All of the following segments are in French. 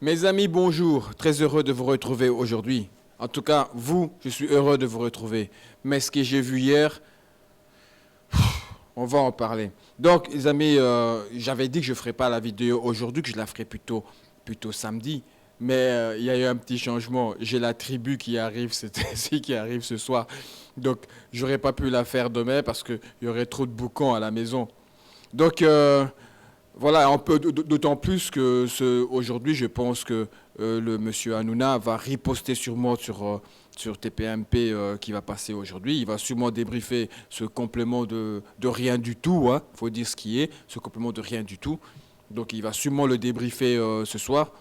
Mes amis, bonjour. Très heureux de vous retrouver aujourd'hui. En tout cas, vous, je suis heureux de vous retrouver. Mais ce que j'ai vu hier, on va en parler. Donc, les amis, j'avais dit que je ne ferais pas la vidéo aujourd'hui, que je la ferais plutôt samedi. Mais il y a eu un petit changement. J'ai la tribu qui arrive, c'est qui arrive ce soir. Donc, j'aurais pas pu la faire demain parce qu'il y aurait trop de boucans à la maison. Donc, voilà, d'autant plus que aujourd'hui, je pense que le monsieur Hanouna va riposter sûrement sur TPMP qui va passer aujourd'hui. Il va sûrement débriefer ce complément de rien du tout, hein, faut dire ce qui est, ce complément de rien du tout. Donc il va sûrement le débriefer ce soir.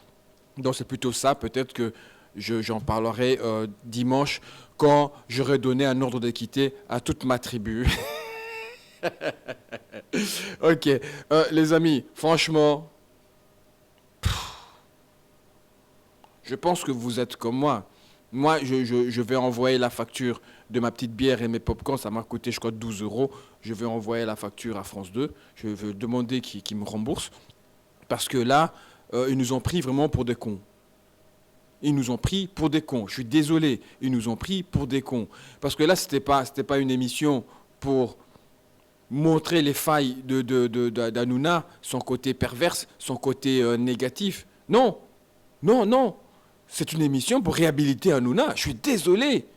Donc c'est plutôt ça, peut-être que j'en parlerai dimanche quand j'aurai donné un ordre d'équité à toute ma tribu. Ok, les amis, franchement, je pense que vous êtes comme moi. Moi, je vais envoyer la facture de ma petite bière et mes pop-corns. Ça m'a coûté, je crois, 12 euros. Je vais envoyer la facture à France 2. Je vais demander qu'ils me remboursent. Parce que là, ils nous ont pris vraiment pour des cons. Ils nous ont pris pour des cons. Je suis désolé, ils nous ont pris pour des cons. Parce que là, c'était pas une émission pour montrer les failles d'Hanouna, son côté perverse, son côté négatif. Non, non, non. C'est une émission pour réhabiliter Hanouna. Je suis désolé.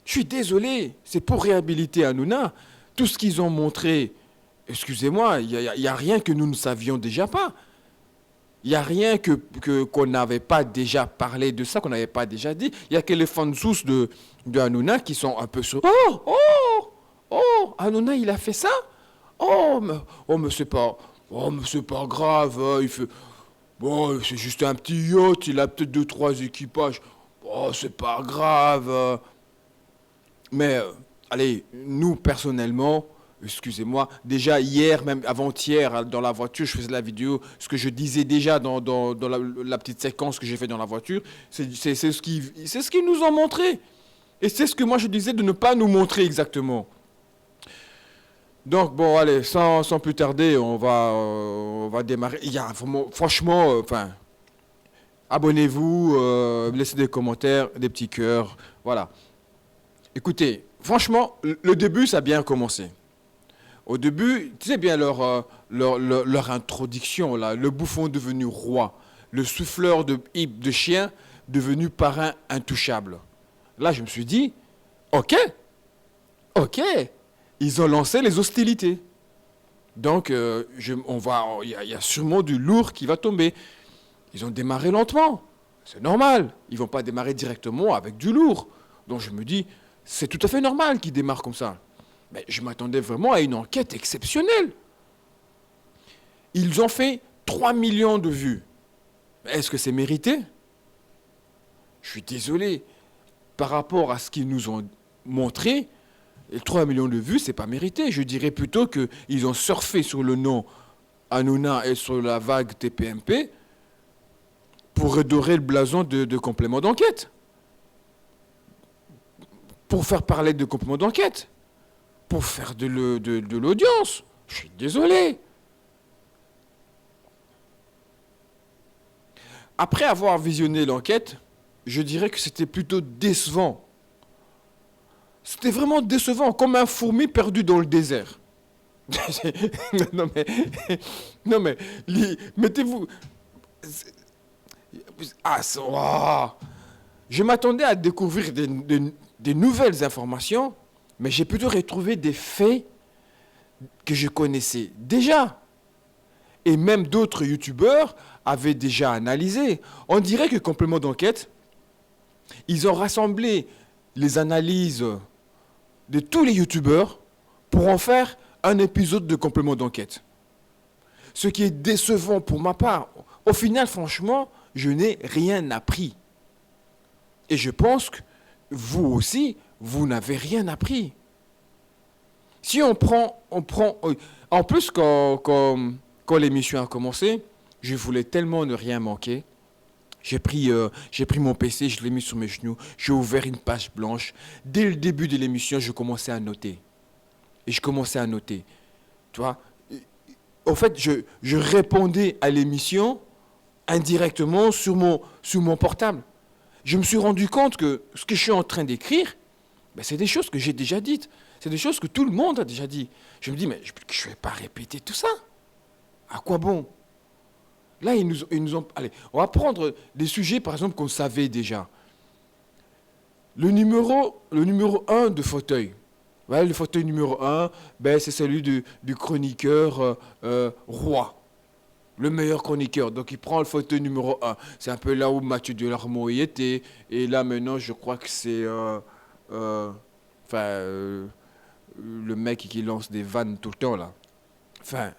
Je suis désolé. C'est pour réhabiliter Hanouna. Tout ce qu'ils ont montré, excusez-moi, il y a rien que nous ne savions déjà pas. Il n'y a rien qu'on n'avait pas déjà parlé de ça, qu'on n'avait pas déjà dit. Il n'y a que les fans de Hanouna qui sont un peu sur... Oh, oh, oh, Hanouna, il a fait ça. Mais c'est pas... Oh, mais c'est pas grave, hein, il fait... Bon, c'est juste un petit yacht, il a peut-être deux, trois équipages. Oh, c'est pas grave. Mais, allez, nous, personnellement, excusez-moi, déjà hier, même avant-hier, dans la voiture, je faisais la vidéo, ce que je disais déjà dans la petite séquence que j'ai fait dans la voiture, c'est ce qu'ils nous ont montré. Et c'est ce que moi je disais de ne pas nous montrer exactement. Donc, bon, allez, sans plus tarder, on va démarrer. Il y a franchement, enfin, abonnez-vous, laissez des commentaires, des petits cœurs, voilà. Écoutez, franchement, le début, ça a bien commencé. Au début, tu sais bien leur introduction, là, le bouffon devenu roi, le souffleur de chien devenu parrain intouchable. Là, je me suis dit, ok, ok, ils ont lancé les hostilités. Donc, il y a sûrement du lourd qui va tomber. Ils ont démarré lentement, c'est normal. Ils vont pas démarrer directement avec du lourd. Donc, je me dis, c'est tout à fait normal qu'ils démarrent comme ça. Mais je m'attendais vraiment à une enquête exceptionnelle. Ils ont fait 3 millions de vues. Est-ce que c'est mérité? Je suis désolé. Par rapport à ce qu'ils nous ont montré, les 3 millions de vues, c'est pas mérité. Je dirais plutôt qu'ils ont surfé sur le nom Hanouna et sur la vague TPMP pour redorer le blason de complément d'enquête. Pour faire parler de complément d'enquête. Pour faire de l'audience. Je suis désolé. Après avoir visionné l'enquête, je dirais que c'était plutôt décevant. C'était vraiment décevant, comme un fourmi perdu dans le désert. non mais, non mais, mettez-vous... Ah, je m'attendais à découvrir des nouvelles informations, mais j'ai plutôt retrouvé des faits que je connaissais déjà. Et même d'autres youtubeurs avaient déjà analysé. On dirait que complément d'enquête, ils ont rassemblé les analyses de tous les youtubeurs pour en faire un épisode de complément d'enquête. Ce qui est décevant pour ma part. Au final, franchement, je n'ai rien appris. Et je pense que vous aussi, vous n'avez rien appris. Si on prend... En plus, quand l'émission a commencé, je voulais tellement ne rien manquer. J'ai pris mon PC, je l'ai mis sur mes genoux, j'ai ouvert une page blanche. Dès le début de l'émission, je commençais à noter. Et je commençais à noter. Tu vois, en fait, je répondais à l'émission indirectement sur mon portable. Je me suis rendu compte que ce que je suis en train d'écrire, ben, c'est des choses que j'ai déjà dites. C'est des choses que tout le monde a déjà dit. Je me dis, mais je ne vais pas répéter tout ça. À quoi bon? Là, ils nous ont... Allez, on va prendre des sujets, par exemple, qu'on savait déjà. Le numéro un de fauteuil. Ouais, le fauteuil numéro un, ben, c'est celui du chroniqueur roi. Le meilleur chroniqueur. Donc, il prend le fauteuil numéro un. C'est un peu là où Mathieu Delarmeau y était. Et là, maintenant, je crois que c'est... le mec qui lance des vannes tout le temps, là. Enfin,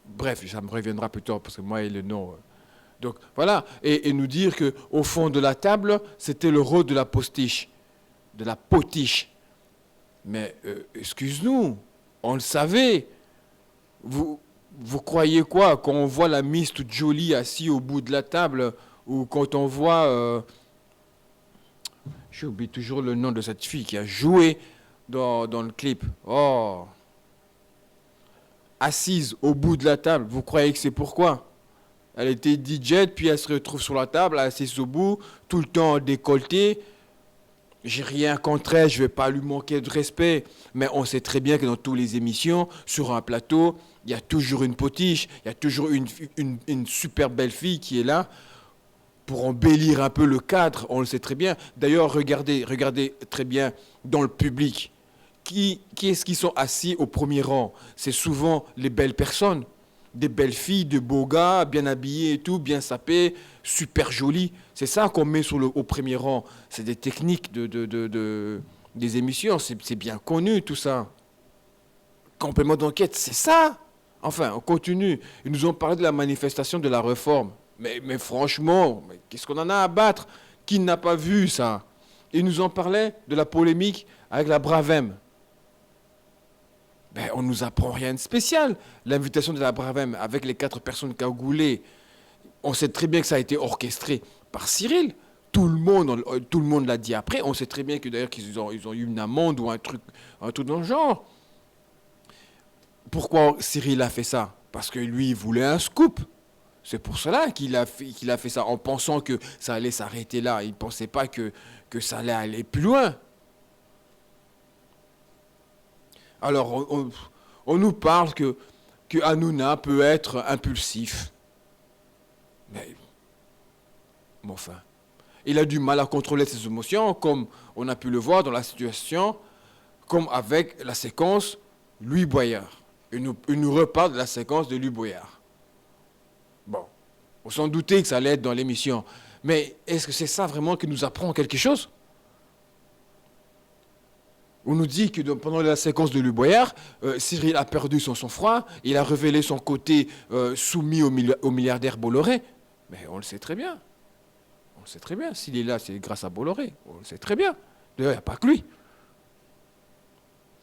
bref, ça me reviendra plus tard, parce que moi et le nom... Donc, voilà. Et nous dire qu'au fond de la table, c'était le rôle de la postiche. De la potiche. Mais, excuse-nous, on le savait. Vous croyez quoi quand on voit la Miss toute jolie assise au bout de la table, ou quand on voit... j'oublie toujours le nom de cette fille qui a joué dans le clip. Oh, assise au bout de la table. Vous croyez que c'est pourquoi? Elle était DJ, puis elle se retrouve sur la table, assise au bout, tout le temps décolletée. J'ai rien contre elle, je ne vais pas lui manquer de respect. Mais on sait très bien que dans toutes les émissions, sur un plateau, il y a toujours une potiche, il y a toujours une super belle fille qui est là pour embellir un peu le cadre, on le sait très bien. D'ailleurs, regardez très bien dans le public. Qui est-ce qui sont assis au premier rang? C'est souvent les belles personnes. Des belles filles, de beaux gars, bien habillés et tout, bien sapés, super jolis. C'est ça qu'on met au premier rang. C'est des techniques des émissions, c'est bien connu tout ça. Complément d'enquête, c'est ça. Enfin, on continue. Ils nous ont parlé de la manifestation de la réforme. Mais franchement, qu'est-ce qu'on en a à battre? Qui n'a pas vu ça? Ils nous ont parlé de la polémique avec la Bravem. Ben, on ne nous apprend rien de spécial. L'invitation de la Bravem avec les 4 personnes cagoulées, on sait très bien que ça a été orchestré par Cyril. Tout le monde l'a dit après. On sait très bien que d'ailleurs qu'ils ont eu une amende ou un truc dans le genre. Pourquoi Cyril a fait ça? Parce que lui, il voulait un scoop. C'est pour cela qu'il a fait ça, en pensant que ça allait s'arrêter là. Il ne pensait pas que ça allait aller plus loin. Alors, on nous parle que Hanouna peut être impulsif. Mais, enfin, il a du mal à contrôler ses émotions, comme on a pu le voir dans la situation, comme avec la séquence Louis Boyard. Il nous reparle de la séquence de Louis Boyard. Bon, on s'en doutait que ça allait être dans l'émission. Mais est-ce que c'est ça vraiment qui nous apprend quelque chose? On nous dit que pendant la séquence de Louis Boyard, Cyril a perdu son sang-froid, il a révélé son côté soumis au milliardaire Bolloré. Mais on le sait très bien. On le sait très bien. S'il est là, c'est grâce à Bolloré. On le sait très bien. D'ailleurs, il n'y a pas que lui.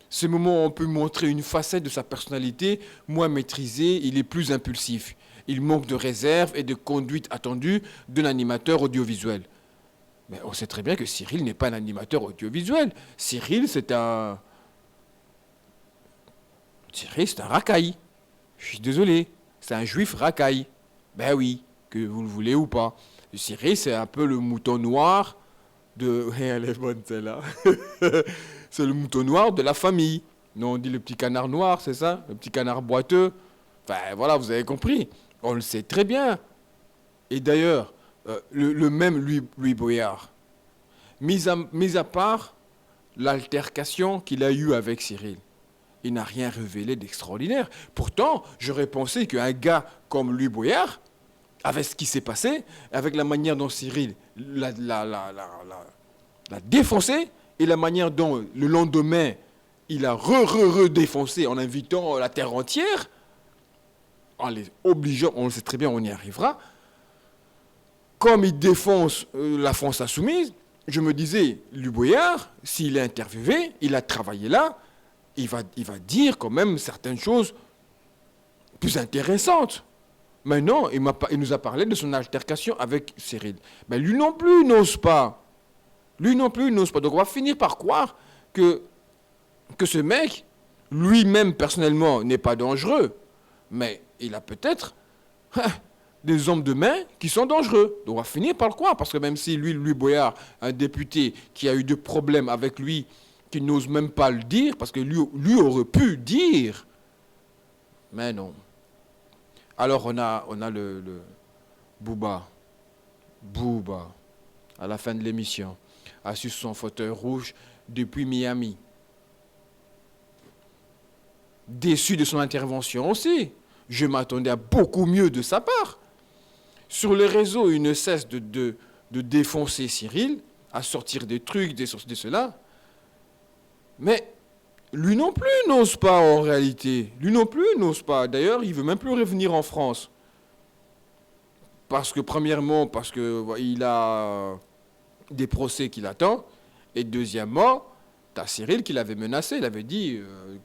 Ces moments où on peut montrer une facette de sa personnalité moins maîtrisée, il est plus impulsif. Il manque de réserve et de conduite attendue d'un animateur audiovisuel. Mais on sait très bien que Cyril n'est pas un animateur audiovisuel. Cyril, c'est un racaille. Je suis désolé. C'est un juif racaille. Ben oui, que vous le voulez ou pas. Cyril, c'est un peu le mouton noir de... Elle est bonne celle-là. C'est le mouton noir de la famille. Non, on dit le petit canard noir, c'est ça? Le petit canard boiteux. Enfin, voilà, vous avez compris. On le sait très bien. Et d'ailleurs, le même Louis Boyard, mis à part l'altercation qu'il a eue avec Cyril, il n'a rien révélé d'extraordinaire. Pourtant, j'aurais pensé qu'un gars comme Louis Boyard, avec ce qui s'est passé, avec la manière dont Cyril l'a défoncé, et la manière dont le lendemain, il a redéfoncé en invitant la terre entière, en les obligeant, on le sait très bien, on y arrivera. Comme il défonce la France insoumise, je me disais, Louis Boyard, s'il est interviewé, il a travaillé là, il va dire quand même certaines choses plus intéressantes. Mais non, il nous a parlé de son altercation avec Cyril. Mais lui non plus n'ose pas. Lui non plus n'ose pas. Donc on va finir par croire que ce mec, lui-même personnellement, n'est pas dangereux. Mais il a peut-être des hommes de main qui sont dangereux. Donc on va finir par le croire, parce que même si lui Boyard, un député qui a eu des problèmes avec lui, qui n'ose même pas le dire, parce que lui aurait pu dire, mais non. Alors on a le Booba, à la fin de l'émission, assis sur son fauteuil rouge depuis Miami. Déçu de son intervention aussi. Je m'attendais à beaucoup mieux de sa part. Sur les réseaux, il ne cesse de défoncer Cyril, à sortir des trucs, de cela. Mais lui non plus n'ose pas en réalité. Lui non plus n'ose pas. D'ailleurs, il ne veut même plus revenir en France. Parce que, premièrement, parce qu'il a des procès qu'il attend. Et deuxièmement, tu as Cyril qui l'avait menacé. Il avait dit,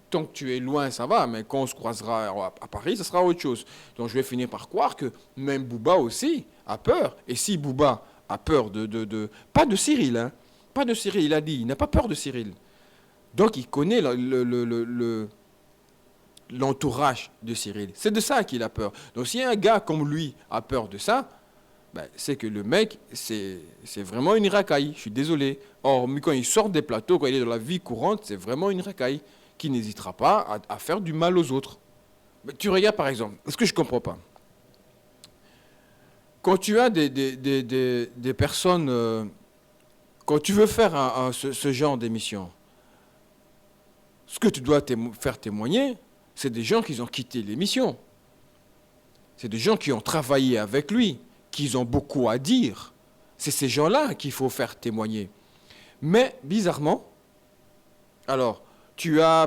tant que tu es loin, ça va, mais quand on se croisera à Paris, ça sera autre chose. Donc je vais finir par croire que même Booba aussi a peur. Et si Booba a peur pas de Cyril, hein, pas de Cyril, il a dit, il n'a pas peur de Cyril. Donc il connaît l'entourage de Cyril. C'est de ça qu'il a peur. Donc si un gars comme lui a peur de ça, ben, c'est que le mec, c'est vraiment une racaille. Je suis désolé. Or, quand il sort des plateaux, quand il est dans la vie courante, c'est vraiment une racaille qui n'hésitera pas à faire du mal aux autres. Mais tu regardes par exemple, ce que je ne comprends pas. Quand tu as des personnes, quand tu veux faire ce genre d'émission, ce que tu dois faire témoigner, c'est des gens qui ont quitté l'émission. C'est des gens qui ont travaillé avec lui, qui ont beaucoup à dire. C'est ces gens-là qu'il faut faire témoigner. Mais, bizarrement, alors,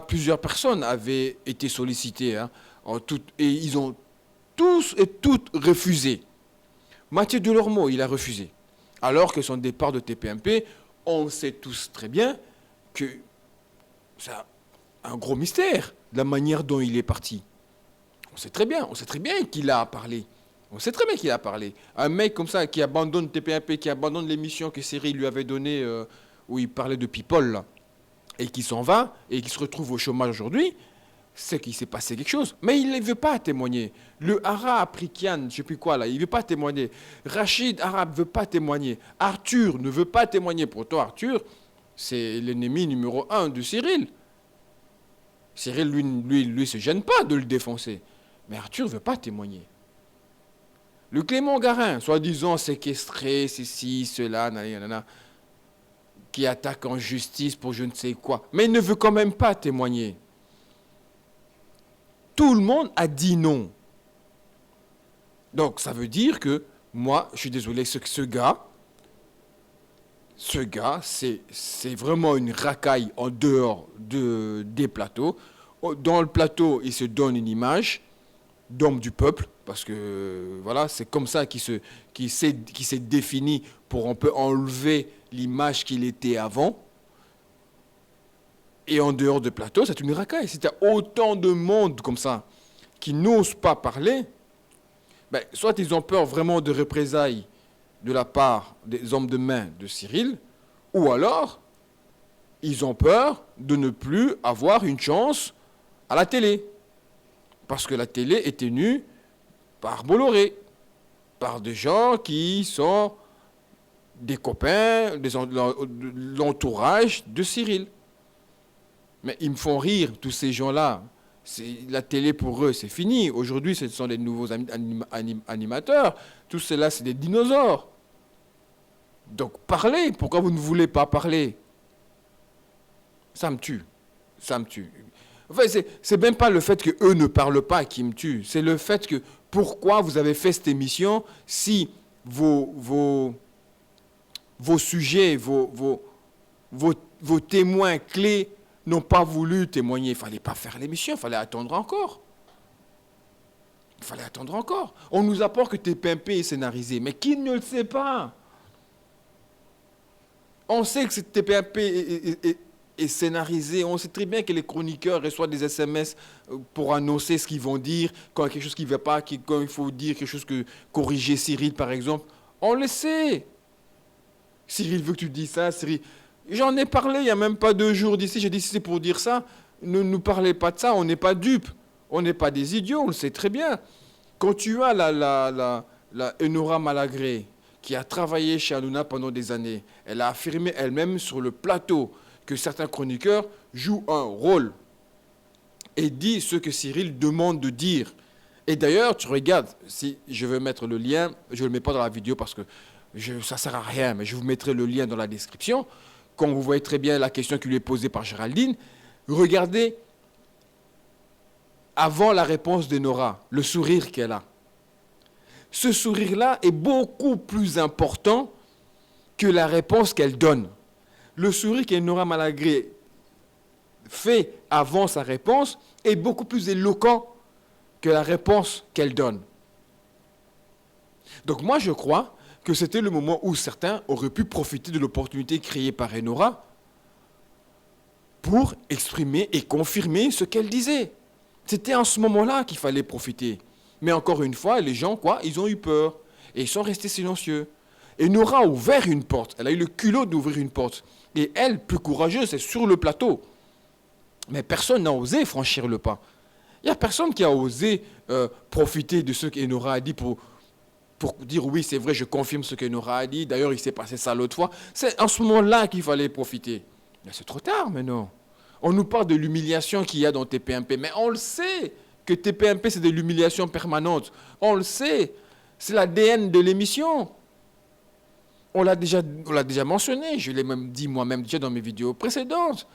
plusieurs personnes avaient été sollicitées, hein, et ils ont tous et toutes refusé. Mathieu Delormeau, il a refusé. Alors que son départ de TPMP, on sait tous très bien que c'est un gros mystère, la manière dont il est parti. On sait très bien qu'il a parlé. On sait très bien qu'il a parlé. Un mec comme ça qui abandonne TPMP, qui abandonne l'émission que Cyril lui avait donnée, où il parlait de people, là, et qui s'en va, et qui se retrouve au chômage aujourd'hui, c'est qu'il s'est passé quelque chose. Mais il ne veut pas témoigner. Le Hara Aprikian, je ne sais plus quoi, là, il ne veut pas témoigner. Rachid Arabe ne veut pas témoigner. Arthur ne veut pas témoigner. Pourtant, Arthur, c'est l'ennemi numéro 1 de Cyril. Cyril, lui, se gêne pas de le défoncer. Mais Arthur ne veut pas témoigner. Le Clément Garin, soi-disant séquestré, ceci, cela, nanana, qui attaque en justice pour je ne sais quoi, mais il ne veut quand même pas témoigner. Tout le monde a dit non. Donc ça veut dire que, moi, je suis désolé, ce gars, c'est vraiment une racaille en dehors des plateaux. Dans le plateau, il se donne une image d'homme du peuple, parce que voilà, c'est comme ça qu'il s'est défini pour on peut enlever l'image qu'il était avant. Et en dehors de plateau, c'est une racaille. Si tu as autant de monde comme ça qui n'osent pas parler, ben, soit ils ont peur vraiment de représailles de la part des hommes de main de Cyril, ou alors ils ont peur de ne plus avoir une chance à la télé. Parce que la télé est tenue par Bolloré, par des gens qui sont des copains, l'entourage de Cyril. Mais ils me font rire, tous ces gens-là. La télé pour eux, c'est fini. Aujourd'hui, ce sont des nouveaux animateurs. Tous ceux-là, c'est des dinosaures. Donc parlez. Pourquoi vous ne voulez pas parler? Ça me tue. Ça me tue. Enfin, c'est même pas le fait qu'eux ne parlent pas qui me tue. C'est le fait que pourquoi vous avez fait cette émission si vos sujets, vos témoins clés n'ont pas voulu témoigner. Il ne fallait pas faire l'émission, il fallait attendre encore. Il fallait attendre encore. On nous apporte que TPMP est scénarisé, mais qui ne le sait pas? On sait que TPMP est scénarisé. On sait très bien que les chroniqueurs reçoivent des SMS pour annoncer ce qu'ils vont dire, quand il y a quelque chose qui ne va pas, quand il faut dire quelque chose que corriger Cyril, par exemple. On le sait. Cyril veut que tu dises ça, Cyril. J'en ai parlé il n'y a même pas 2 jours d'ici. J'ai dit, si c'est pour dire ça, ne nous parlez pas de ça. On n'est pas dupes. On n'est pas des idiots, on le sait très bien. Quand tu as la Enora Malagré, qui a travaillé chez Hanouna pendant des années, elle a affirmé elle-même sur le plateau que certains chroniqueurs jouent un rôle et dit ce que Cyril demande de dire. Et d'ailleurs, tu regardes, si je veux mettre le lien, je ne le mets pas dans la vidéo parce que ça ne sert à rien, mais je vous mettrai le lien dans la description. Quand vous voyez très bien la question qui lui est posée par Géraldine, regardez avant la réponse d'Enora, le sourire qu'elle a. Ce sourire-là est beaucoup plus important que la réponse qu'elle donne. Le sourire qu'Enora Malagré fait avant sa réponse est beaucoup plus éloquent que la réponse qu'elle donne. Donc moi, je crois que c'était le moment où certains auraient pu profiter de l'opportunité créée par Enora pour exprimer et confirmer ce qu'elle disait. C'était en ce moment-là qu'il fallait profiter. Mais encore une fois, les gens, ils ont eu peur. Et ils sont restés silencieux. Enora a ouvert une porte. Elle a eu le culot d'ouvrir une porte. Et elle, plus courageuse, c'est sur le plateau. Mais personne n'a osé franchir le pas. Il n'y a personne qui a osé profiter de ce qu'Enora a dit pour dire oui, c'est vrai, je confirme ce qu'Enora a dit. D'ailleurs, il s'est passé ça l'autre fois. C'est en ce moment-là qu'il fallait profiter. Mais c'est trop tard maintenant. On nous parle de l'humiliation qu'il y a dans TPMP. Mais on le sait que TPMP, c'est de l'humiliation permanente. On le sait. C'est l'ADN de l'émission. On l'a déjà mentionné. Je l'ai même dit moi-même déjà dans mes vidéos précédentes.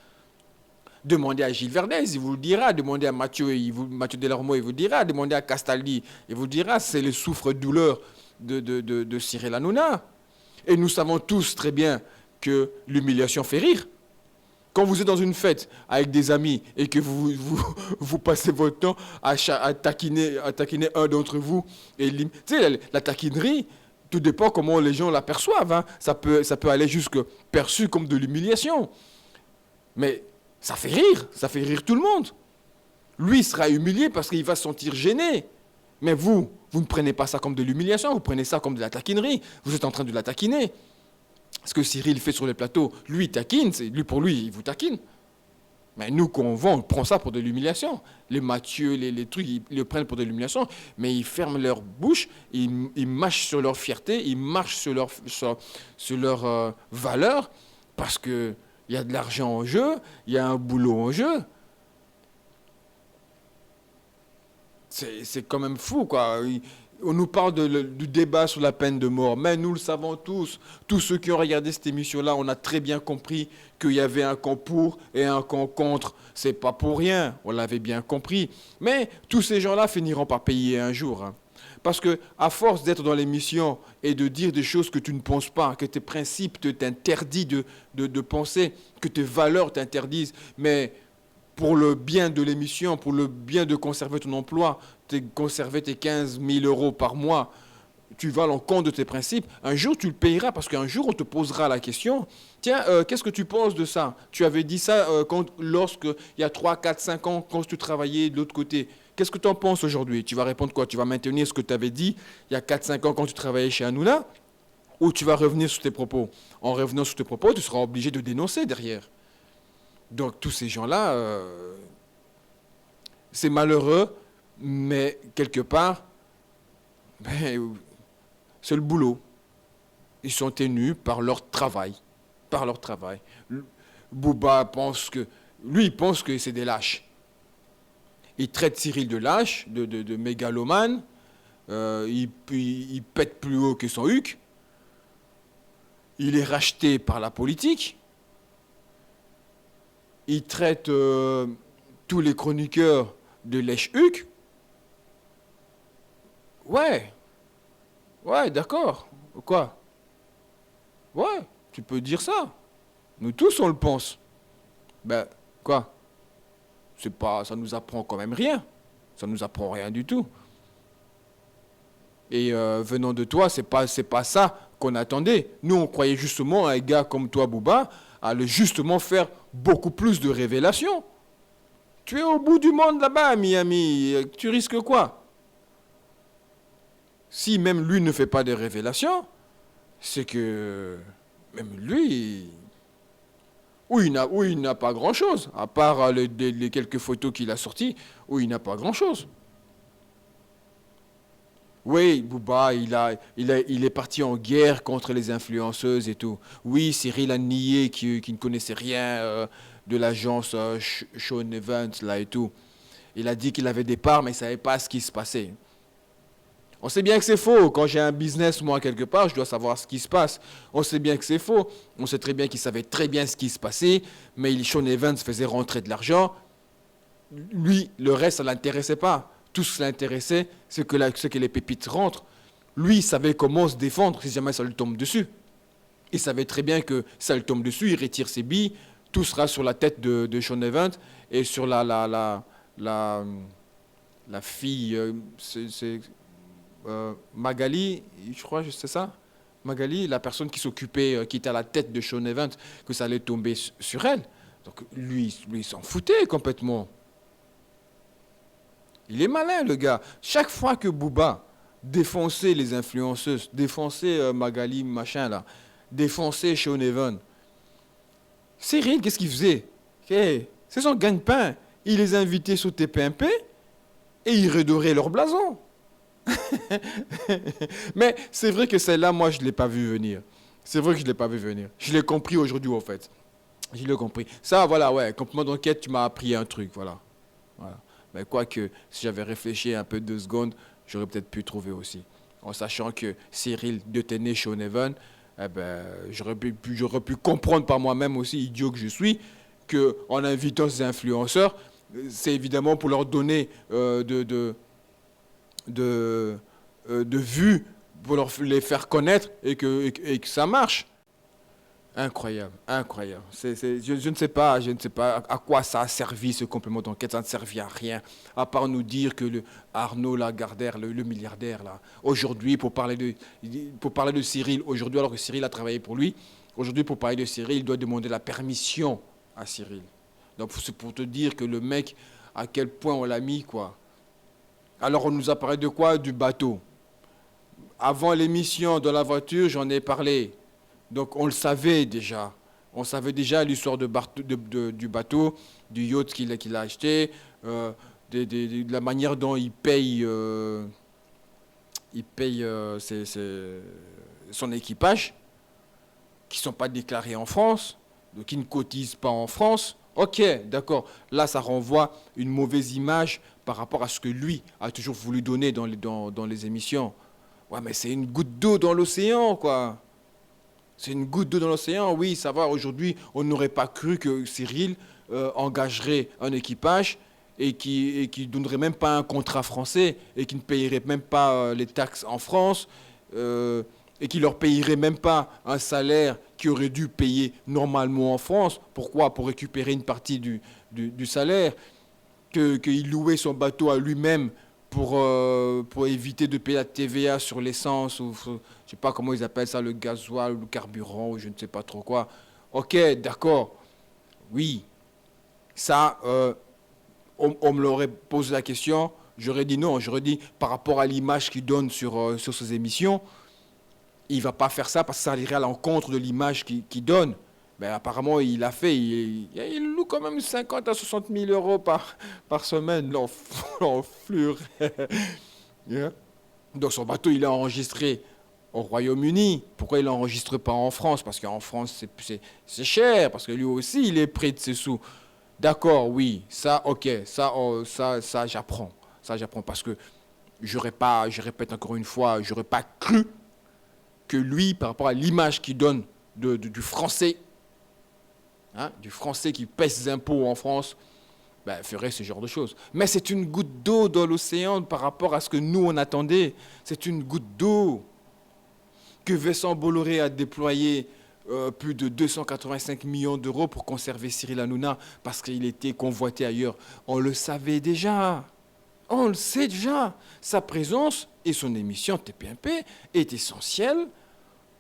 Demandez à Gilles Verdez, il vous le dira. Demandez à Mathieu Delormeau, il vous le dira. Demandez à Castaldi, il vous le dira. C'est le souffre-douleur de Cyril Hanouna. Et nous savons tous très bien que l'humiliation fait rire. Quand vous êtes dans une fête avec des amis et que vous passez votre temps à taquiner un d'entre vous, et tu sais, la taquinerie, tout dépend comment les gens l'aperçoivent. Hein. Ça peut aller jusque perçu comme de l'humiliation. Mais ça fait rire tout le monde. Lui sera humilié parce qu'il va se sentir gêné. Mais vous ne prenez pas ça comme de l'humiliation, vous prenez ça comme de la taquinerie. Vous êtes en train de la taquiner. Ce que Cyril fait sur les plateaux, lui taquine, pour lui, il vous taquine. Mais nous, quand on vend, on prend ça pour de l'humiliation. Les Mathieu, les trucs, ils le prennent pour de l'humiliation, mais ils ferment leur bouche, ils mâchent sur leur fierté, ils marchent sur leur valeur, parce qu'il y a de l'argent en jeu, il y a un boulot en jeu. C'est quand même fou, quoi. On nous parle du débat sur la peine de mort, mais nous le savons tous. Tous ceux qui ont regardé cette émission-là, on a très bien compris qu'il y avait un camp pour et un camp contre. C'est pas pour rien, on l'avait bien compris. Mais tous ces gens-là finiront par payer un jour. Hein. Parce que à force d'être dans l'émission et de dire des choses que tu ne penses pas, que tes principes t'interdisent de penser, que tes valeurs t'interdisent, mais pour le bien de l'émission, pour le bien de conserver ton emploi, conserver tes 15 000 euros par mois, tu vas à l'encontre de tes principes, un jour tu le payeras parce qu'un jour on te posera la question, tiens, qu'est-ce que tu penses de ça? Tu avais dit ça lorsque, il y a 3, 4, 5 ans, quand tu travaillais de l'autre côté. Qu'est-ce que tu en penses aujourd'hui? Tu vas répondre quoi? Tu vas maintenir ce que tu avais dit il y a 4, 5 ans quand tu travaillais chez Hanouna? Ou tu vas revenir sur tes propos? En revenant sur tes propos, tu seras obligé de dénoncer derrière. Donc tous ces gens-là, c'est malheureux, mais quelque part, c'est le boulot. Ils sont tenus par leur travail. Par leur travail. Bouba pense que... Lui, il pense que c'est des lâches. Il traite Cyril de lâche, de mégalomane. Il pète plus haut que son huc. Il est racheté par la politique. Il traite tous les chroniqueurs de lèche-huc. Ouais, d'accord. Quoi? Ouais, tu peux dire ça. Nous tous, on le pense. Ben, quoi? Ça nous apprend quand même rien. Ça nous apprend rien du tout. Et venant de toi, c'est pas ça qu'on attendait. Nous, on croyait justement un gars comme toi, Bouba, allait justement faire beaucoup plus de révélations. Tu es au bout du monde là-bas, à Miami. Tu risques quoi? Si même lui ne fait pas de révélations, c'est que même lui, il n'a pas grand-chose, à part les quelques photos qu'il a sorties, où il n'a pas grand-chose. Oui, Booba, il est parti en guerre contre les influenceuses et tout. Oui, Cyril a nié qu'il ne connaissait rien de l'agence Sean Evans là et tout. Il a dit qu'il avait des parts, mais il ne savait pas ce qui se passait. On sait bien que c'est faux. Quand j'ai un business, moi, quelque part, je dois savoir ce qui se passe. On sait bien que c'est faux. On sait très bien qu'il savait très bien ce qui se passait, mais Sean Evans faisait rentrer de l'argent. Lui, le reste, ça ne l'intéressait pas. Tout ce qui l'intéressait, c'est que les pépites rentrent. Lui, il savait comment se défendre si jamais ça lui tombe dessus. Il savait très bien que si ça lui tombe dessus, il retire ses billes, tout sera sur la tête de Sean Evans et sur la, la fille, Magali, je crois, c'est ça Magali, la personne qui s'occupait, qui était à la tête de Sean Evans, que ça allait tomber sur elle. Donc lui il s'en foutait complètement. Il est malin, le gars. Chaque fois que Booba défonçait les influenceuses, défonçait Magali, machin là, défonçait Sean Evans, Cyril, qu'est-ce qu'il faisait? C'est son gagne-pain. Il les invitait sur TPMP et il redorait leur blason. Mais c'est vrai que celle-là, moi, je ne l'ai pas vu venir. C'est vrai que je ne l'ai pas vu venir. Je l'ai compris aujourd'hui, en fait. Je l'ai compris. Ça, voilà, ouais, complément d'enquête, tu m'as appris un truc, voilà. Voilà. Mais quoique, si j'avais réfléchi un peu 2 secondes, j'aurais peut-être pu trouver aussi. En sachant que Cyril détenait Sean Evans, eh ben, j'aurais pu comprendre par moi-même aussi, idiot que je suis, qu'en invitant ces influenceurs, c'est évidemment pour leur donner de vues, pour les faire connaître et que ça marche. Incroyable, incroyable. Je ne sais pas, je ne sais pas à quoi ça a servi ce complément d'enquête. Ça ne servait à rien, à part nous dire que Arnaud Lagardère, le milliardaire, là, aujourd'hui, pour parler de Cyril, aujourd'hui, alors que Cyril a travaillé pour lui, aujourd'hui, pour parler de Cyril, il doit demander la permission à Cyril. Donc, c'est pour te dire que le mec, à quel point on l'a mis, quoi. Alors, on nous a parlé de quoi? Du bateau. Avant l'émission, dans la voiture, j'en ai parlé. Donc on le savait déjà. On savait déjà l'histoire du bateau, du yacht qu'il a acheté, de la manière dont il paye son équipage, qui ne sont pas déclarés en France, donc qui ne cotisent pas en France. Ok, d'accord. Là, ça renvoie une mauvaise image par rapport à ce que lui a toujours voulu donner dans les émissions. Ouais, mais c'est une goutte d'eau dans l'océan, quoi. C'est une goutte d'eau dans l'océan, oui, ça va. Aujourd'hui, on n'aurait pas cru que Cyril engagerait un équipage et qui donnerait même pas un contrat français et qui ne payerait même pas les taxes en France et qui leur payerait même pas un salaire qui aurait dû payer normalement en France. Pourquoi? Pour récupérer une partie du salaire. Qu'il louait son bateau à lui-même pour éviter de payer la TVA sur l'essence ou je ne sais pas comment ils appellent ça, le gasoil, le carburant ou je ne sais pas trop quoi. Ok, d'accord. Oui, ça, on me l'aurait posé la question, j'aurais dit non, j'aurais dit par rapport à l'image qu'il donne sur ses émissions, il ne va pas faire ça parce que ça irait à l'encontre de l'image qu'il donne. Ben, apparemment, il l'a fait. Il loue quand même 50 à 60 000 euros par semaine, l'enflure. Yeah. Donc son bateau, il est enregistré au Royaume-Uni. Pourquoi il l'enregistre pas en France? Parce qu'en France, c'est cher, parce que lui aussi, il est près de ses sous. D'accord, oui, ça, ok, ça, ça j'apprends. Ça, j'apprends parce que j'aurais pas, je répète encore une fois, j'aurais pas cru que lui, par rapport à l'image qu'il donne du français, hein, du français qui paie ses impôts en France, ben, ferait ce genre de choses. Mais c'est une goutte d'eau dans l'océan par rapport à ce que nous, on attendait. C'est une goutte d'eau que Vincent Bolloré a déployé plus de 285 millions d'euros pour conserver Cyril Hanouna parce qu'il était convoité ailleurs. On le savait déjà. On le sait déjà. Sa présence et son émission TPMP est essentielle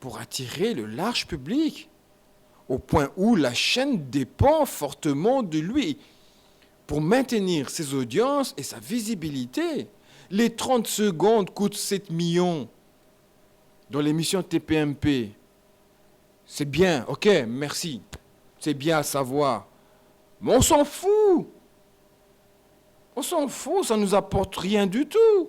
pour attirer le large public, au point où la chaîne dépend fortement de lui pour maintenir ses audiences et sa visibilité. Les 30 secondes coûtent 7 millions dans l'émission TPMP. C'est bien, ok, merci. C'est bien à savoir. Mais on s'en fout. On s'en fout, ça ne nous apporte rien du tout.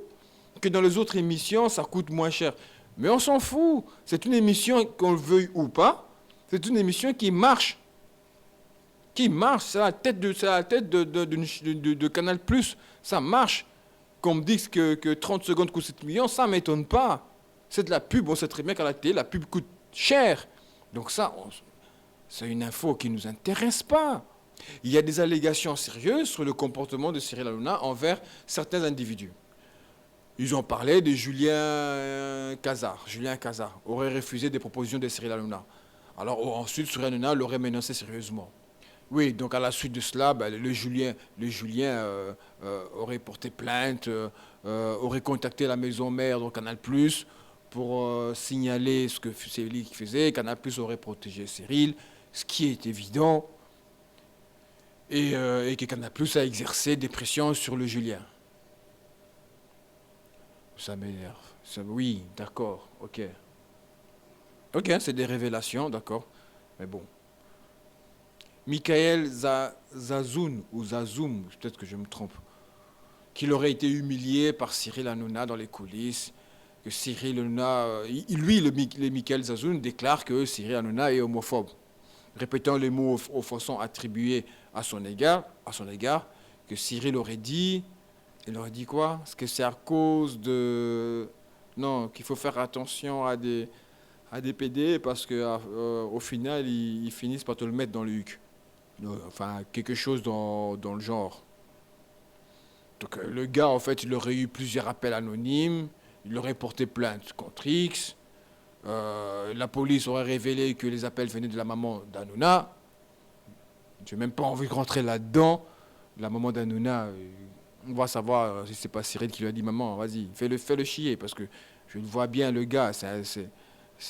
que dans les autres émissions, ça coûte moins cher. Mais on s'en fout. C'est une émission, qu'on le veuille ou pas, c'est une émission qui marche. Qui marche, c'est la tête de Canal+. Ça marche. Qu'on me dise que 30 secondes coûtent 7 millions, ça ne m'étonne pas. C'est de la pub, on sait très bien qu'à la télé, la pub coûte cher. Donc ça, c'est une info qui ne nous intéresse pas. Il y a des allégations sérieuses sur le comportement de Cyril Hanouna envers certains individus. Ils ont parlé de Julien Cazard. Julien Cazard aurait refusé des propositions de Cyril Hanouna. Alors ensuite, Cyril Hanouna l'aurait menacé sérieusement. Oui, donc à la suite de cela, le Julien aurait porté plainte, aurait contacté la maison mère de Canal+, pour signaler ce que c'est lui qui faisait. Canal+ aurait protégé Cyril, ce qui est évident, et que Canal+ a exercé des pressions sur le Julien. Ça m'énerve. Oui, d'accord, ok. Ok, c'est des révélations, d'accord. Mais bon. Michael Zazoun, ou Zazoum, peut-être que je me trompe, qu'il aurait été humilié par Cyril Hanouna dans les coulisses, que Cyril Hanouna, lui, le Michael Zazoun, déclare que Cyril Hanouna est homophobe, répétant les mots offensants attribués à son égard, que Cyril aurait dit, il aurait dit quoi? Est-ce que c'est à cause de... Non, qu'il faut faire attention à des PD parce qu'au final, ils finissent par te le mettre dans le huc. Enfin, quelque chose dans le genre. Donc le gars, en fait, il aurait eu plusieurs appels anonymes, il aurait porté plainte contre X, la police aurait révélé que les appels venaient de la maman d'Hanouna. Je n'ai même pas envie de rentrer là-dedans. La maman d'Hanouna, on va savoir si c'est pas Cyril qui lui a dit « Maman, vas-y, fais-le chier », parce que je le vois bien, le gars, c'est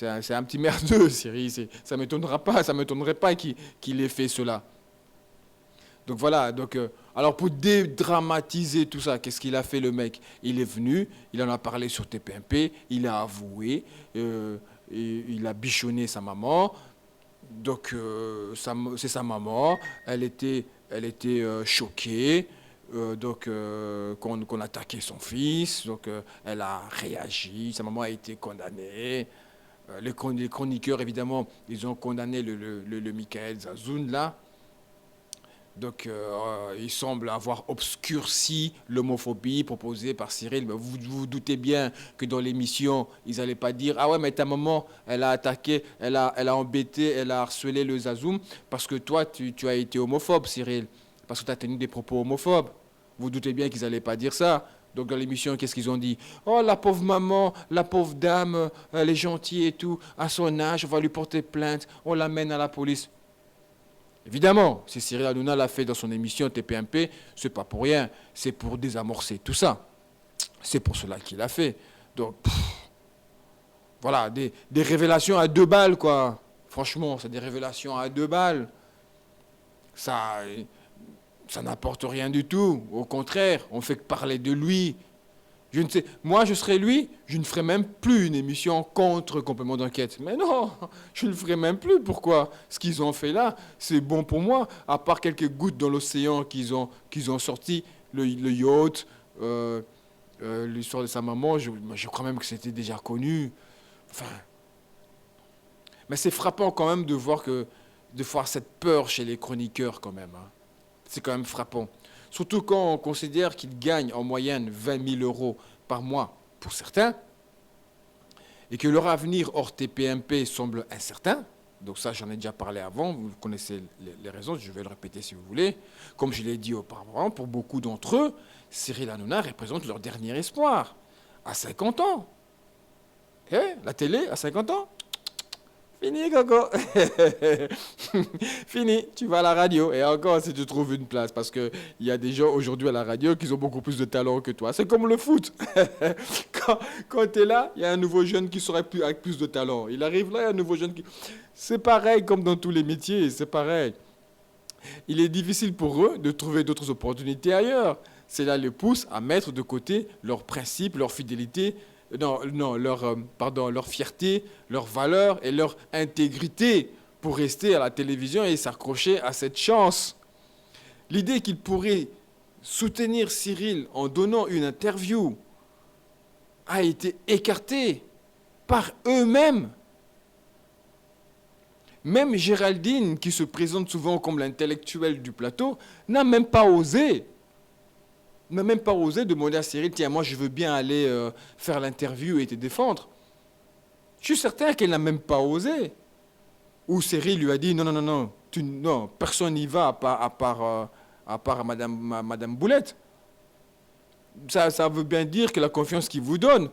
un petit merdeux, Cyril. Ça ne m'étonnerait pas qu'il ait fait cela. Donc voilà, alors pour dédramatiser tout ça, qu'est-ce qu'il a fait le mec? Il est venu, il en a parlé sur TPMP, il a avoué, il a bichonné sa maman. Donc c'est sa maman, elle était choquée, qu'on attaquait son fils, donc elle a réagi, sa maman a été condamnée. Les chroniqueurs, évidemment, ils ont condamné le Michael Zazoun là. Donc, il semble avoir obscurci l'homophobie proposée par Cyril. Mais vous vous doutez bien que dans l'émission, ils n'allaient pas dire « Ah ouais, mais ta maman, elle a attaqué, elle a embêté, elle a harcelé le Zazoum parce que toi, tu as été homophobe, Cyril, parce que tu as tenu des propos homophobes. » Vous doutez bien qu'ils n'allaient pas dire ça. Donc, dans l'émission, qu'est-ce qu'ils ont dit? « Oh, la pauvre maman, la pauvre dame, elle est gentille et tout. À son âge, on va lui porter plainte, on l'amène à la police. » Évidemment, si Cyril Hanouna l'a fait dans son émission TPMP, c'est pas pour rien, c'est pour désamorcer tout ça. C'est pour cela qu'il l'a fait. Donc, voilà, des révélations à 2 balles, quoi. Franchement, c'est des révélations à 2 balles. Ça n'apporte rien du tout. Au contraire, on fait que parler de lui. Je ne sais, moi, je serais lui, je ne ferais même plus une émission contre complément d'enquête. Mais non, je ne le ferais même plus. Pourquoi? Ce qu'ils ont fait là, c'est bon pour moi. À part quelques gouttes dans l'océan qu'ils ont sorti, le yacht, l'histoire de sa maman, je crois même que c'était déjà connu. Enfin, mais c'est frappant quand même de voir cette peur chez les chroniqueurs quand même. Hein. C'est quand même frappant. Surtout quand on considère qu'ils gagnent en moyenne 20 000 euros par mois pour certains, et que leur avenir hors TPMP semble incertain. Donc ça, j'en ai déjà parlé avant, vous connaissez les raisons, je vais le répéter si vous voulez. Comme je l'ai dit auparavant, pour beaucoup d'entre eux, Cyril Hanouna représente leur dernier espoir. À 50 ans. La télé, à 50 ans, fini, Coco. Fini, tu vas à la radio. Et encore, si tu trouves une place. Parce qu'il y a des gens aujourd'hui à la radio qui ont beaucoup plus de talent que toi. C'est comme le foot. Quand tu es là, il y a un nouveau jeune qui serait avec plus de talent. Il arrive là, il y a un nouveau jeune qui... C'est pareil comme dans tous les métiers, c'est pareil. Il est difficile pour eux de trouver d'autres opportunités ailleurs. Cela les pousse à mettre de côté leurs principes, leur fidélité, leur fierté, leurs valeurs et leur intégrité pour rester à la télévision et s'accrocher à cette chance. L'idée qu'ils pourraient soutenir Cyril en donnant une interview a été écarté par eux-mêmes. Même Géraldine, qui se présente souvent comme l'intellectuelle du plateau, n'a même pas osé demander à Cyril, tiens, moi je veux bien aller faire l'interview et te défendre. Je suis certain qu'elle n'a même pas osé. Ou Cyril lui a dit, non, non, non, non, non, personne n'y va à part Madame Boulette. Ça veut bien dire que la confiance qu'il vous donne.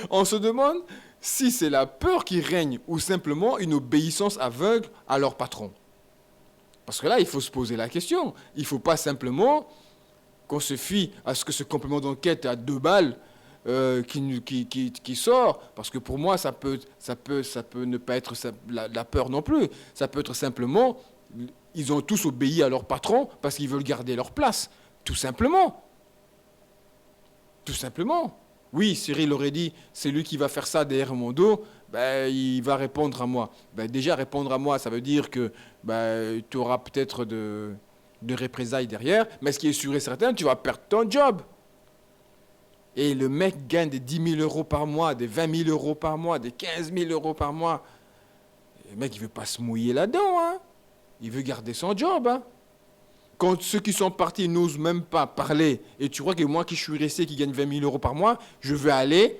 On se demande si c'est la peur qui règne ou simplement une obéissance aveugle à leur patron. Parce que là, il faut se poser la question. Il ne faut pas simplement qu'on se fie à ce que ce complément d'enquête à 2 balles qui sort. Parce que pour moi, ça peut ne pas être la peur non plus. Ça peut être simplement, ils ont tous obéi à leur patron parce qu'ils veulent garder leur place. Tout simplement. Tout simplement. Oui, Cyril aurait dit, c'est lui qui va faire ça derrière mon dos, ben, il va répondre à moi. Ben, déjà, répondre à moi, ça veut dire que ben, tu auras peut-être de représailles derrière, mais ce qui est sûr et certain, tu vas perdre ton job. Et le mec gagne des 10 000 euros par mois, des 20 000 euros par mois, des 15 000 euros par mois. Le mec, il ne veut pas se mouiller là-dedans. Hein. Il veut garder son job. Hein. Quand ceux qui sont partis n'osent même pas parler, et tu crois que moi qui suis resté, qui gagne 20 000 euros par mois, je vais aller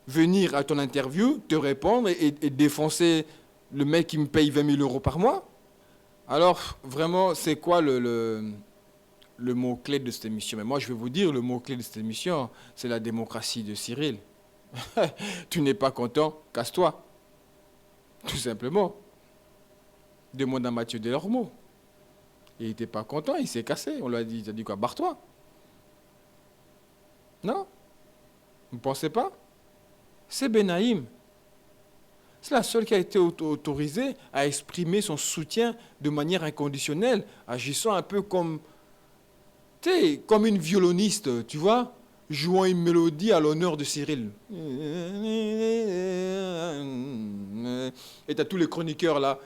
venir à ton interview, te répondre et défoncer le mec qui me paye 20 000 euros par mois? Alors, vraiment, c'est quoi le mot-clé de cette émission? Mais moi, je vais vous dire, le mot-clé de cette émission, c'est la démocratie de Cyril. Tu n'es pas content, casse-toi. Tout simplement. Demande à Mathieu Delormeau. Il n'était pas content, il s'est cassé. On lui a dit, il a dit quoi? Barre-toi. Non? Vous ne pensez pas? C'est Benaïm. C'est la seule qui a été autorisée à exprimer son soutien de manière inconditionnelle, agissant un peu comme, comme une violoniste, tu vois, jouant une mélodie à l'honneur de Cyril. Et tu as tous les chroniqueurs là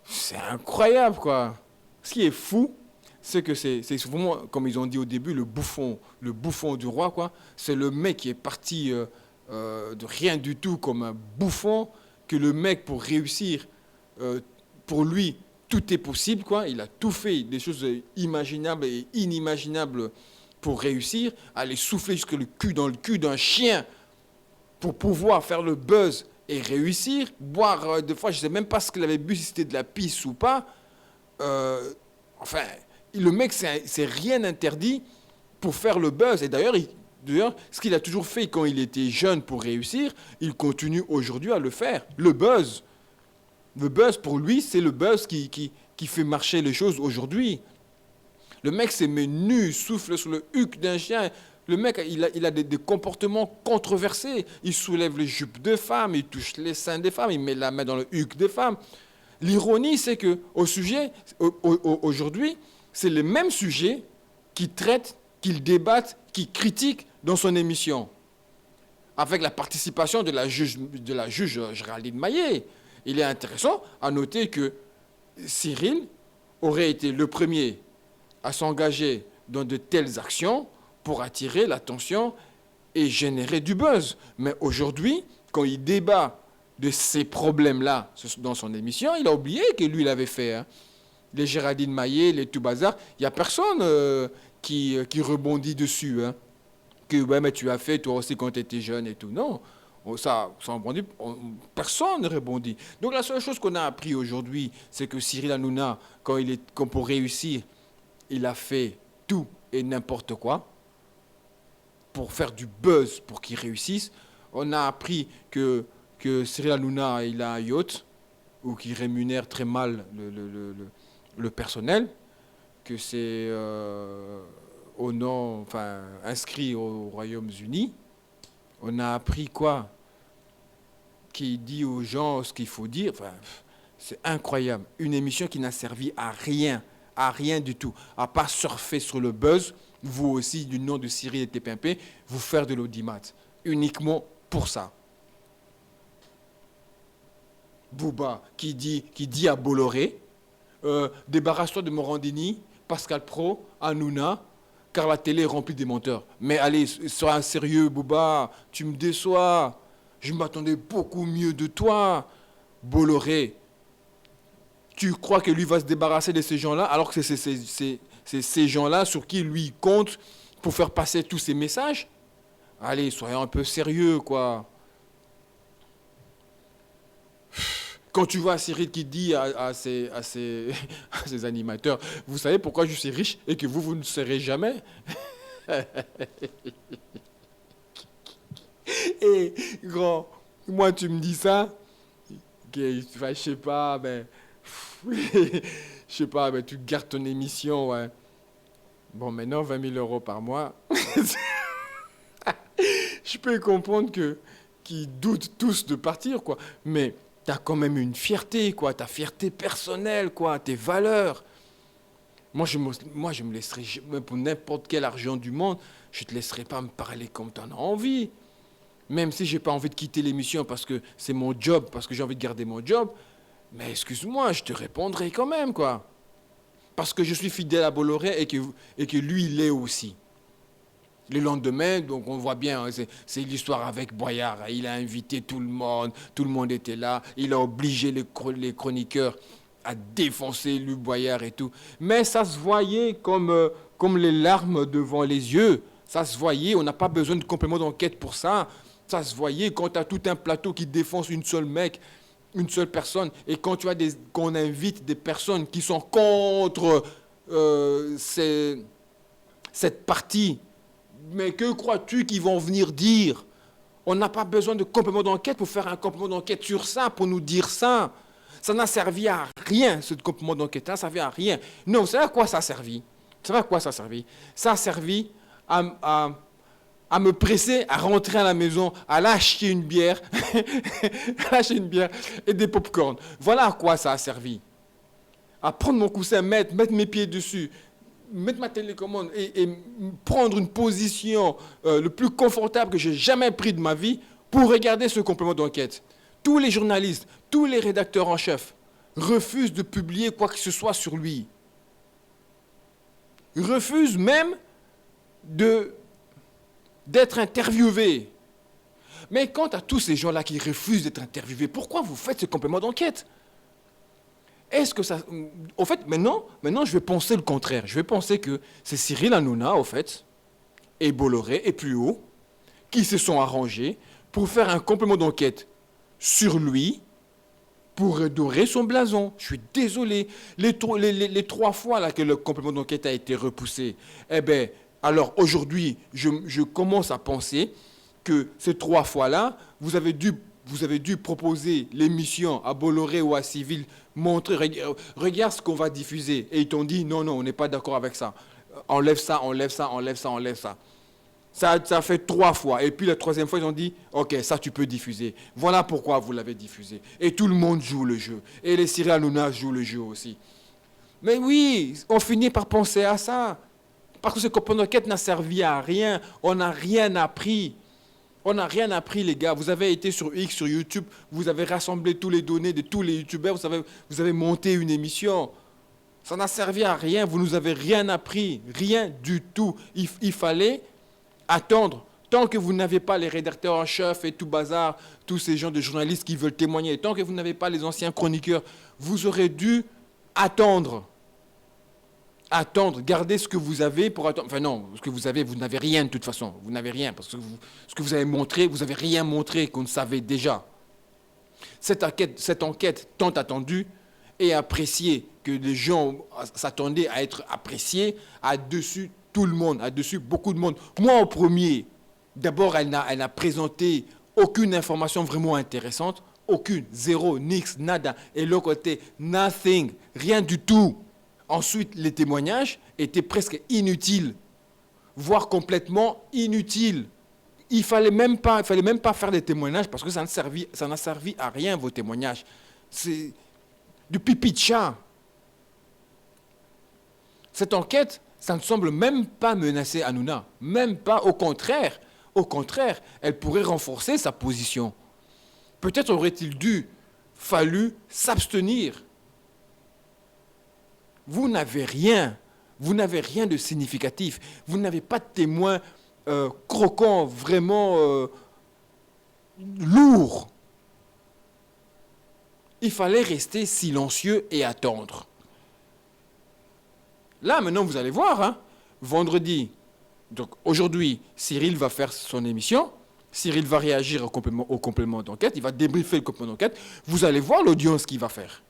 c'est incroyable, quoi. Ce qui est fou, c'est que c'est vraiment, comme ils ont dit au début, le bouffon du roi, quoi. C'est le mec qui est parti de rien du tout comme un bouffon, que le mec, pour réussir, pour lui, tout est possible, quoi. Il a tout fait, des choses imaginables et inimaginables pour réussir, aller souffler jusque le cul dans le cul d'un chien pour pouvoir faire le buzz et réussir, boire, des fois, je ne sais même pas ce qu'il avait bu, si c'était de la pisse ou pas. Enfin, le mec, c'est rien interdit pour faire le buzz. Et d'ailleurs, ce qu'il a toujours fait quand il était jeune pour réussir, il continue aujourd'hui à le faire. Le buzz, pour lui, c'est le buzz qui fait marcher les choses aujourd'hui. Le mec s'est mis nu, souffle sur le huc d'un chien. Le mec, il a des comportements controversés. Il soulève les jupes de femmes, il touche les seins des femmes, il met la main dans le huc des femmes. L'ironie, c'est que aujourd'hui, c'est les mêmes sujets qu'il traite, qu'il débatte, qu'il critique dans son émission. Avec la participation de la juge Géraldine Maillet. Il est intéressant à noter que Cyril aurait été le premier à s'engager dans de telles actions pour attirer l'attention et générer du buzz. Mais aujourd'hui, quand il débat de ces problèmes-là dans son émission, il a oublié que lui l'avait fait. Hein. Les Géraldine Maillet, les tout bazar, il n'y a personne qui rebondit dessus. Hein. Que ouais, mais tu as fait toi aussi quand tu étais jeune et tout. Non, personne ne rebondit. Donc la seule chose qu'on a appris aujourd'hui, c'est que Cyril Hanouna, quand pour réussir, il a fait tout et n'importe quoi pour faire du buzz, pour qu'il réussisse. On a appris que Cyril Hanouna, il a un yacht, ou qu'il rémunère très mal le personnel, que c'est au nom, enfin, inscrit aux Royaumes-Unis. On a appris quoi? Qu'il dit aux gens ce qu'il faut dire. Enfin, c'est incroyable. Une émission qui n'a servi à rien du tout, à part surfer sur le buzz, vous aussi, du nom de Cyril et Tépinpé, vous faire de l'audimat. Uniquement pour ça. Bouba qui dit à Bolloré, débarrasse-toi de Morandini, Pascal Pro, Hanouna, car la télé est remplie des menteurs. Mais allez, sois sérieux, Bouba, tu me déçois. Je m'attendais beaucoup mieux de toi. Bolloré, tu crois que lui va se débarrasser de ces gens-là, alors que c'est ces gens-là sur qui lui compte pour faire passer tous ces messages? Allez, soyons un peu sérieux, quoi. Quand tu vois Cyril qui dit à ses animateurs, vous savez pourquoi je suis riche et que vous ne serez jamais? Et grand, moi tu me dis ça, que, enfin, je sais pas, ben, je sais pas, ben, tu gardes ton émission, ouais. Bon, maintenant 20 000 € par mois, je peux comprendre que qu'ils doutent tous de partir, quoi. Mais tu as quand même une fierté, quoi, ta fierté personnelle, quoi, tes valeurs. Moi, je me laisserai, pour n'importe quel argent du monde, je ne te laisserai pas me parler comme tu en as envie. Même si je n'ai pas envie de quitter l'émission parce que c'est mon job, parce que j'ai envie de garder mon job, mais excuse-moi, je te répondrai quand même, quoi. Parce que je suis fidèle à Bolloré et que lui, il l'est aussi. Le lendemain, donc on voit bien, hein, c'est l'histoire avec Boyard. Il a invité tout le monde était là. Il a obligé les chroniqueurs à défoncer Luc Boyard et tout. Mais ça se voyait comme les larmes devant les yeux. Ça se voyait, on n'a pas besoin de complément d'enquête pour ça. Ça se voyait quand tu as tout un plateau qui défonce une seule mec, une seule personne. Et quand tu as qu'on invite des personnes qui sont contre cette partie. Mais que crois-tu qu'ils vont venir dire? On n'a pas besoin de complément d'enquête pour faire un complément d'enquête sur ça, pour nous dire ça. Ça n'a servi à rien, ce complément d'enquête. Ça n'a servi à rien. Non, vous savez à quoi ça a servi? Vous savez à quoi ça a servi? Ça a servi à me presser, à rentrer à la maison, à aller acheter une bière, à acheter une bière et des pop-corn. Voilà à quoi ça a servi. À prendre mon coussin, mettre mes pieds dessus, mettre ma télécommande et prendre une position le plus confortable que j'ai jamais pris de ma vie pour regarder ce complément d'enquête. Tous les journalistes, tous les rédacteurs en chef refusent de publier quoi que ce soit sur lui. Refusent même d'être interviewés. Mais quant à tous ces gens-là qui refusent d'être interviewés, pourquoi vous faites ce complément d'enquête? Est-ce que ça... En fait, maintenant, je vais penser le contraire. Je vais penser que c'est Cyril Hanouna, au fait, et Bolloré, et plus haut, qui se sont arrangés pour faire un complément d'enquête sur lui, pour redorer son blason. Je suis désolé. Les 3 fois là, que le complément d'enquête a été repoussé, eh bien, alors aujourd'hui, je commence à penser que ces 3 fois-là, vous avez dû proposer l'émission à Bolloré ou à Civil, montrer, regarde ce qu'on va diffuser. Et ils t'ont dit, non, on n'est pas d'accord avec ça. Enlève ça, enlève ça, enlève ça, enlève ça. Ça a fait 3 fois. Et puis la 3e fois, ils ont dit, ok, ça tu peux diffuser. Voilà pourquoi vous l'avez diffusé. Et tout le monde joue le jeu. Et les Cyril Hanouna jouent le jeu aussi. Mais oui, on finit par penser à ça. Parce que ce complément d'enquête n'a servi à rien. On n'a rien appris. On n'a rien appris, les gars. Vous avez été sur X, sur YouTube, vous avez rassemblé tous les données de tous les YouTubeurs, vous avez monté une émission. Ça n'a servi à rien, vous nous avez rien appris, rien du tout. Il fallait attendre. Tant que vous n'avez pas les rédacteurs en chef et tout bazar, tous ces gens de journalistes qui veulent témoigner, tant que vous n'avez pas les anciens chroniqueurs, vous aurez dû attendre. Attendre, garder ce que vous avez pour attendre. Enfin non, ce que vous avez, vous n'avez rien de toute façon. Vous n'avez rien, parce que ce que vous avez montré, vous n'avez rien montré qu'on ne savait déjà. Cette enquête tant attendue et appréciée, que les gens s'attendaient à être appréciés, a dessus tout le monde, a dessus beaucoup de monde. Moi en premier, d'abord elle n'a présenté aucune information vraiment intéressante, aucune, zéro, nix, nada. Et l'autre côté, nothing, rien du tout. Ensuite, les témoignages étaient presque inutiles, voire complètement inutiles. Il fallait même pas faire des témoignages parce que ça n'a servi à rien, vos témoignages. C'est du pipi de chat. Cette enquête, ça ne semble même pas menacer Hanouna. Même pas, au contraire. Au contraire, elle pourrait renforcer sa position. Peut-être aurait-il fallu s'abstenir. Vous n'avez rien. Vous n'avez rien de significatif. Vous n'avez pas de témoin croquant, vraiment lourd. Il fallait rester silencieux et attendre. Là, maintenant, vous allez voir, hein, vendredi, donc aujourd'hui, Cyril va faire son émission. Cyril va réagir au complément d'enquête. Il va débriefer le complément d'enquête. Vous allez voir l'audience qu'il va faire.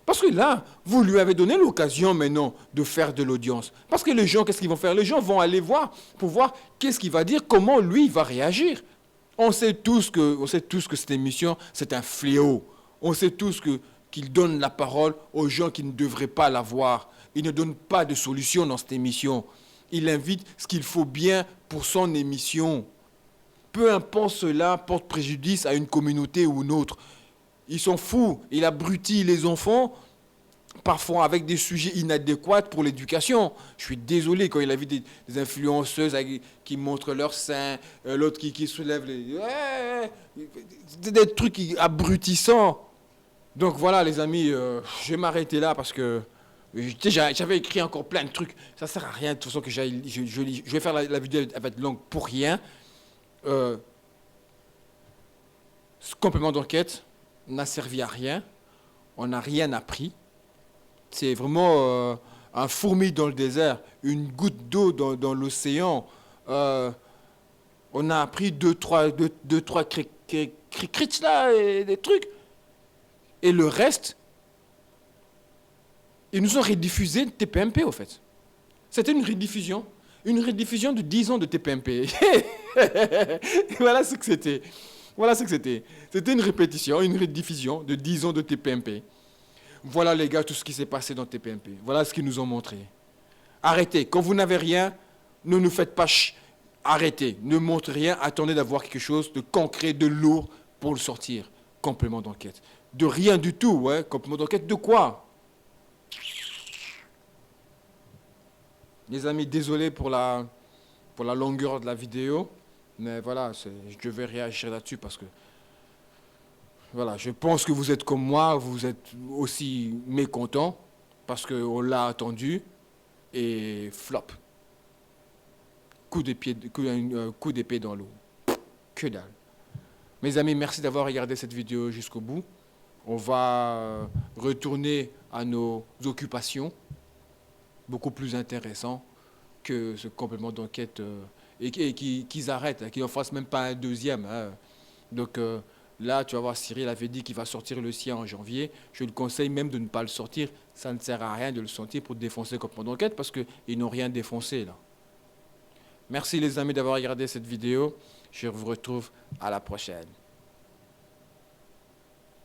Parce que là, vous lui avez donné l'occasion maintenant de faire de l'audience. Parce que les gens, qu'est-ce qu'ils vont faire? Les gens vont aller voir pour voir qu'est-ce qu'il va dire, comment lui il va réagir. On sait tous que cette émission, c'est un fléau. On sait tous qu'il donne la parole aux gens qui ne devraient pas l'avoir. Il ne donne pas de solution dans cette émission. Il invite ce qu'il faut bien pour son émission. Peu importe cela porte préjudice à une communauté ou une autre. Ils sont fous. Il abrutit les enfants, parfois avec des sujets inadéquats pour l'éducation. Je suis désolé quand il a vu des influenceuses qui montrent leur sein, l'autre qui soulève les... des trucs abrutissants. Donc voilà les amis, je vais m'arrêter là parce que j'avais écrit encore plein de trucs. Ça ne sert à rien de toute façon que je vais faire la vidéo, elle va être longue pour rien. Ce complément d'enquête n'a servi à rien. On n'a rien appris. C'est vraiment un fourmi dans le désert, une goutte d'eau dans l'océan. On a appris deux, trois crics là, et des trucs. Et le reste, ils nous ont rediffusé de TPMP, au fait. C'était une rediffusion. Une rediffusion de 10 ans de TPMP. Voilà ce que c'était. Voilà ce que c'était. C'était une répétition, une rediffusion de 10 ans de TPMP. Voilà les gars, tout ce qui s'est passé dans TPMP. Voilà ce qu'ils nous ont montré. Arrêtez. Quand vous n'avez rien, ne nous faites pas arrêtez. Ne montrez rien. Attendez d'avoir quelque chose de concret, de lourd pour le sortir. Complément d'enquête. De rien du tout, ouais. Complément d'enquête de quoi? Les amis, désolé pour la longueur de la vidéo. Mais voilà, je vais réagir là-dessus parce que voilà, je pense que vous êtes comme moi, vous êtes aussi mécontents parce qu'on l'a attendu et flop. Coup d'épée dans l'eau. Que dalle. Mes amis, merci d'avoir regardé cette vidéo jusqu'au bout. On va retourner à nos occupations, beaucoup plus intéressant que ce complément d'enquête et qu'ils arrêtent, qu'ils n'en fassent même pas un deuxième. Hein. Donc là, tu vas voir, Cyril avait dit qu'il va sortir le sien en janvier. Je le conseille même de ne pas le sortir. Ça ne sert à rien de le sortir pour défoncer le complément d'enquête parce qu'ils n'ont rien défoncé là. Merci les amis d'avoir regardé cette vidéo. Je vous retrouve à la prochaine.